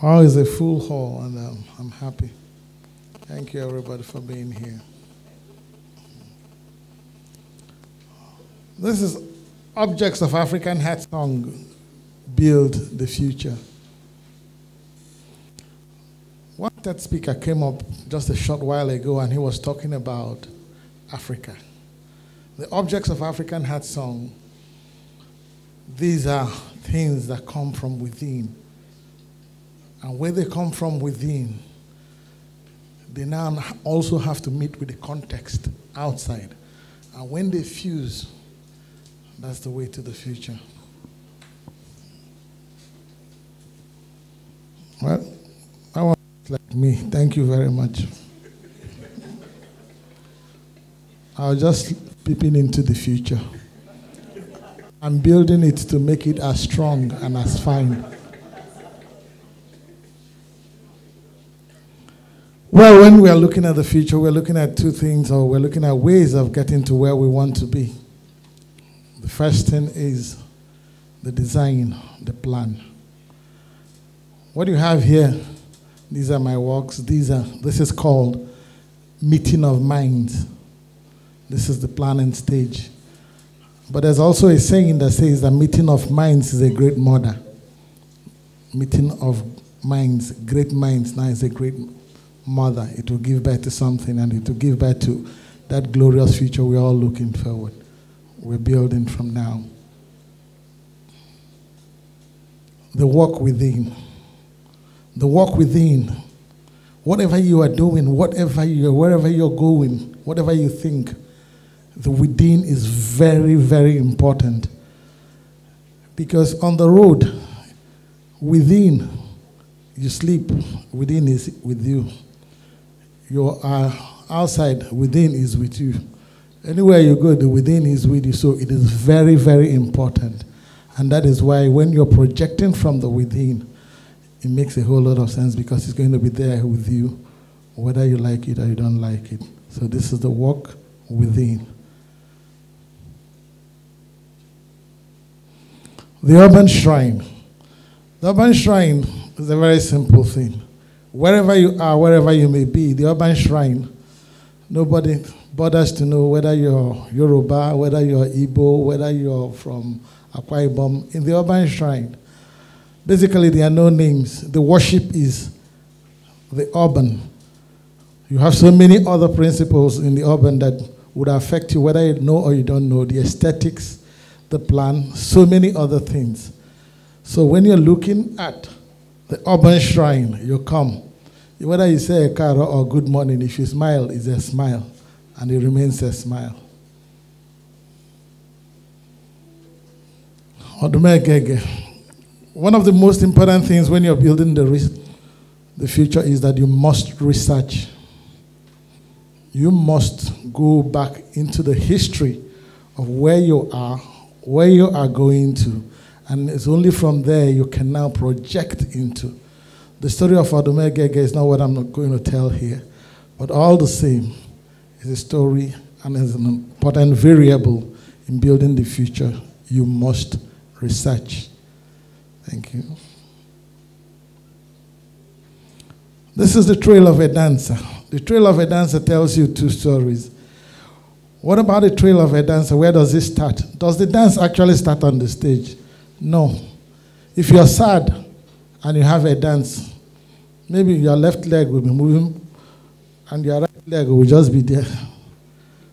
Oh, it's a full hall, and I'm happy. Thank you, everybody, for being here. This is Objects of African Heartsong Build the Future. One TED speaker came up just a short while ago, and he was talking about Africa. The Objects of African Heartsong, these are things that come from within. And when they come from within, they now also have to meet with the context outside. And when they fuse, that's the way to the future. Well, I want like me. Thank you very much. I was just peeping into the future. I'm building it to make it as strong and as fine. Well, when we are looking at the future, we're looking at two things, or we're looking at ways of getting to where we want to be. The first thing is the design, the plan. What you have here, these are my works. This is called meeting of minds. This is the planning stage. But there's also a saying that says that meeting of minds is a great mother. Meeting of minds, great minds, now is a great mother. It will give birth to something, and it will give birth to that glorious future we're all looking forward. We're building from now. The work within. The work within. Whatever you are doing, wherever you're going, whatever you think, the within is very, very important. Because on the road, within, you sleep, within is with you. You are outside, within is with you. Anywhere you go, the within is with you. So it is very, very important. And that is why when you're projecting from the within, it makes a whole lot of sense, because it's going to be there with you, whether you like it or you don't like it. So this is the work within. The urban shrine. The urban shrine is a very simple thing. Wherever you are, wherever you may be, the urban shrine, nobody bothers to know whether you're Yoruba, whether you're Igbo, whether you're from Akwa Ibom. In the urban shrine, basically there are no names. The worship is the urban. You have so many other principles in the urban that would affect you, whether you know or you don't know. The aesthetics, the plan, so many other things. So when you're looking at the urban shrine, you come. Whether you say a karo or good morning, if you smile, it's a smile, and it remains a smile. One of the most important things when you're building the future is that you must research. You must go back into the history of where you are going to. And it's only from there you can now project into. The story of Odumegege is not what I'm not going to tell here, but all the same, it's a story and is an important variable in building the future. You must research. Thank you. This is the trail of a dancer. The trail of a dancer tells you two stories. What about the trail of a dancer? Where does it start? Does the dance actually start on the stage? No. If you're sad and you have a dance, maybe your left leg will be moving and your right leg will just be there.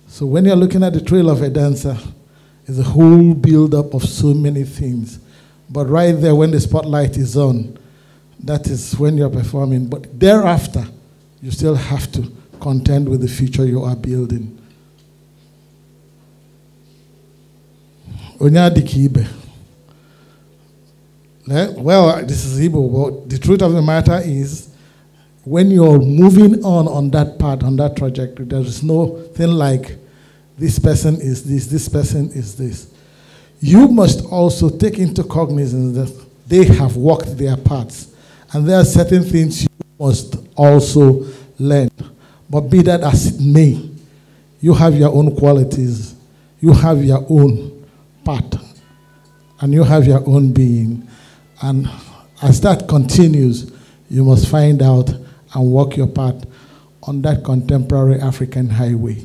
So when you're looking at the trail of a dancer, it's a whole build-up of so many things. But right there, when the spotlight is on, that is when you're performing. But thereafter, you still have to contend with the future you are building. Onyadikibe. Well, this is Igbo, but the truth of the matter is, when you're moving on that path, on that trajectory, there is no thing like, this person is this person is this. You must also take into cognizance that they have walked their paths, and there are certain things you must also learn. But be that as it may, you have your own qualities, you have your own path, and you have your own being. And as that continues, you must find out and walk your path on that contemporary African highway.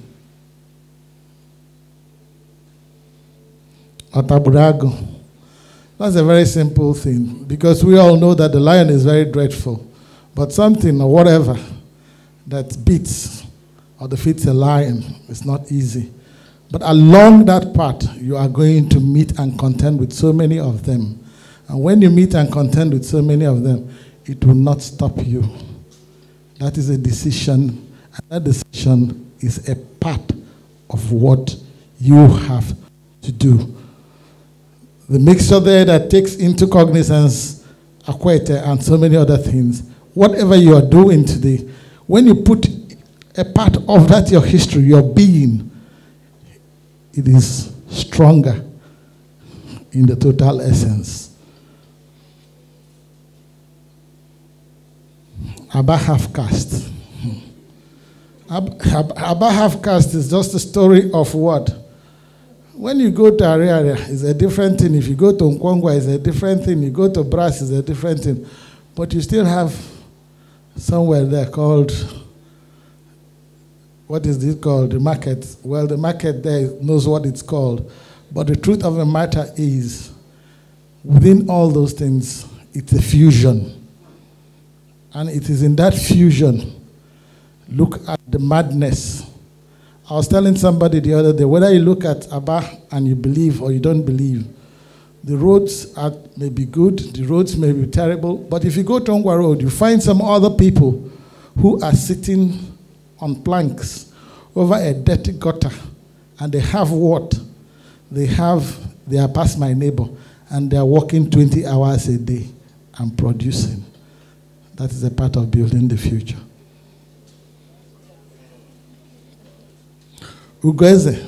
Otaburago. That's a very simple thing, because we all know that the lion is very dreadful, but something or whatever that beats or defeats a lion is not easy. But along that path, you are going to meet and contend with so many of them. And when you meet and contend with so many of them, it will not stop you. That is a decision, and that decision is a part of what you have to do. The mixture there that takes into cognizance Akwete and so many other things, whatever you are doing today, when you put a part of that, your history, your being, it is stronger in the total essence. Aba half caste. Aba half caste is just a story of what? When you go to Ariaria, it's a different thing. If you go to Nkwangwa, it's a different thing. You go to Brass, it's a different thing. But you still have somewhere there called, what is it called? The market. Well, the market there knows what it's called. But the truth of the matter is, within all those things, it's a fusion. And it is in that fusion, look at the madness. I was telling somebody the other day, whether you look at Aba and you believe or you don't believe, the roads may be good, the roads may be terrible, but if you go to Ongwa Road, you find some other people who are sitting on planks over a dirty gutter, and they have what? They are past my neighbor, and they are working 20 hours a day and producing. That is a part of building the future. Ugweze.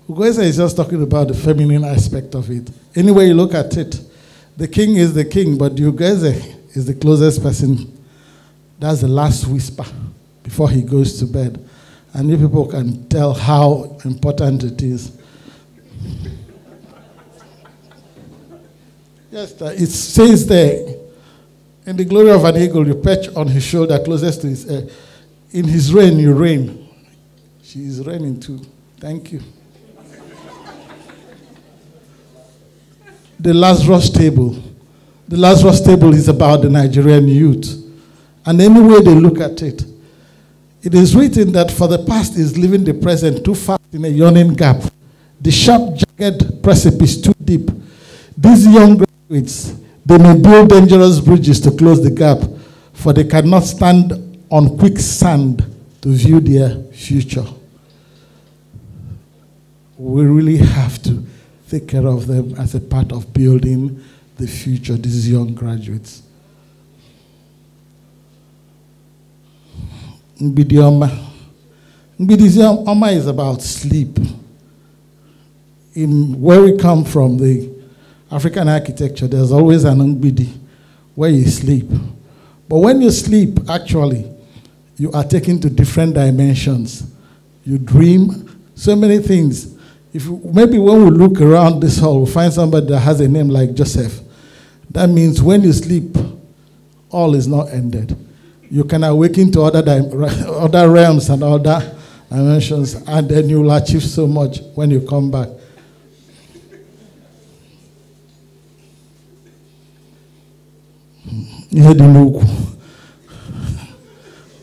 Ugweze is just talking about the feminine aspect of it. Any way you look at it, the king is the king, but Ugweze is the closest person. That's the last whisper before he goes to bed. And you people can tell how important it is. Yes, it says there, in the glory of an eagle, you perch on his shoulder closest to his head. In his reign, you reign. She is reigning too. Thank you. The Lazarus table. The Lazarus table is about the Nigerian youth. And any way they look at it, it is written that for the past is living the present too fast in a yawning gap. The sharp, jagged precipice too deep. These young graduates, they may build dangerous bridges to close the gap, for they cannot stand on quicksand to view their future. We really have to take care of them as a part of building the future, these young graduates. Ngbidi Oma is about sleep. In where we come from, the African architecture, there's always an Ngbidi where you sleep. But when you sleep, actually, you are taken to different dimensions. You dream so many things. Maybe when we look around this hall, we find somebody that has a name like Joseph. That means when you sleep, all is not ended. You can awaken to other realms and other dimensions, and then you will achieve so much when you come back.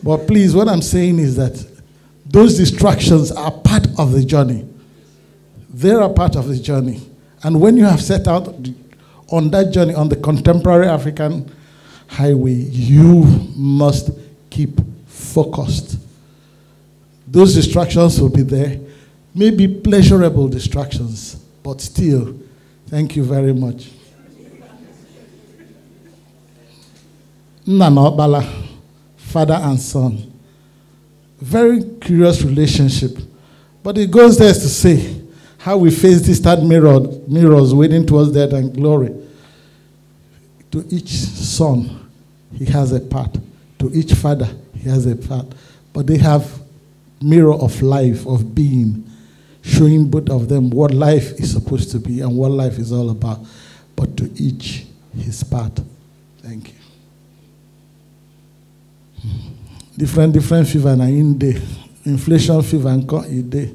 But please, what I'm saying is that those distractions are part of the journey. They are part of the journey. And when you have set out on that journey, on the contemporary African highway, you must keep focused. Those distractions will be there. Maybe pleasurable distractions, but still, thank you very much. Nana Obala, father and son. Very curious relationship. But it goes there to say how we face these third mirrors waiting towards death and glory. To each son, he has a part. To each father, he has a part. But they have mirror of life, of being, showing both of them what life is supposed to be and what life is all about. But to each his part. Thank you. Different fever na in day. Inflation fever anko e day.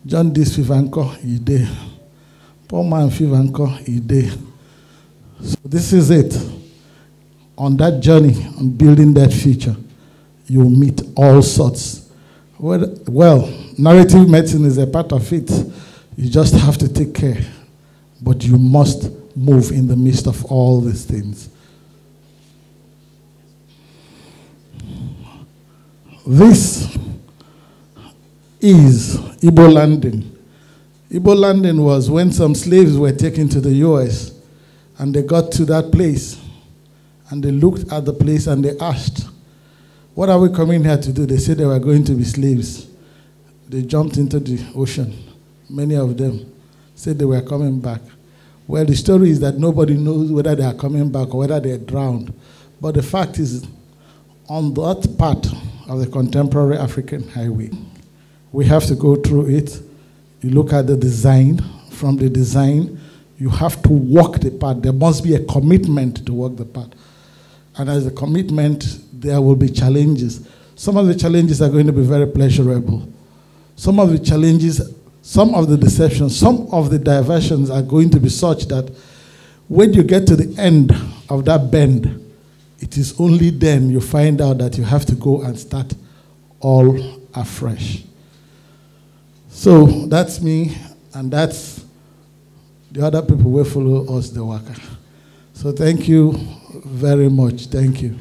Jaundice fever anko e day. Poor man fever anko e day. So this is it. On that journey, on building that future, you'll meet all sorts. Well, narrative medicine is a part of it. You just have to take care. But you must move in the midst of all these things. This is Igbo landing. Igbo landing was when some slaves were taken to the US and they got to that place and they looked at the place and they asked, what are we coming here to do? They said they were going to be slaves. They jumped into the ocean. Many of them said they were coming back. Well, the story is that nobody knows whether they are coming back or whether they are drowned. But the fact is, on that part of the contemporary African highway, we have to go through it. You look at the design. From the design, you have to walk the path. There must be a commitment to walk the path. And as a commitment, there will be challenges. Some of the challenges are going to be very pleasurable. Some of the challenges, some of the deceptions, some of the diversions are going to be such that when you get to the end of that bend, it is only then you find out that you have to go and start all afresh. So that's me, and that's the other people who follow us, the worker. So thank you very much. Thank you.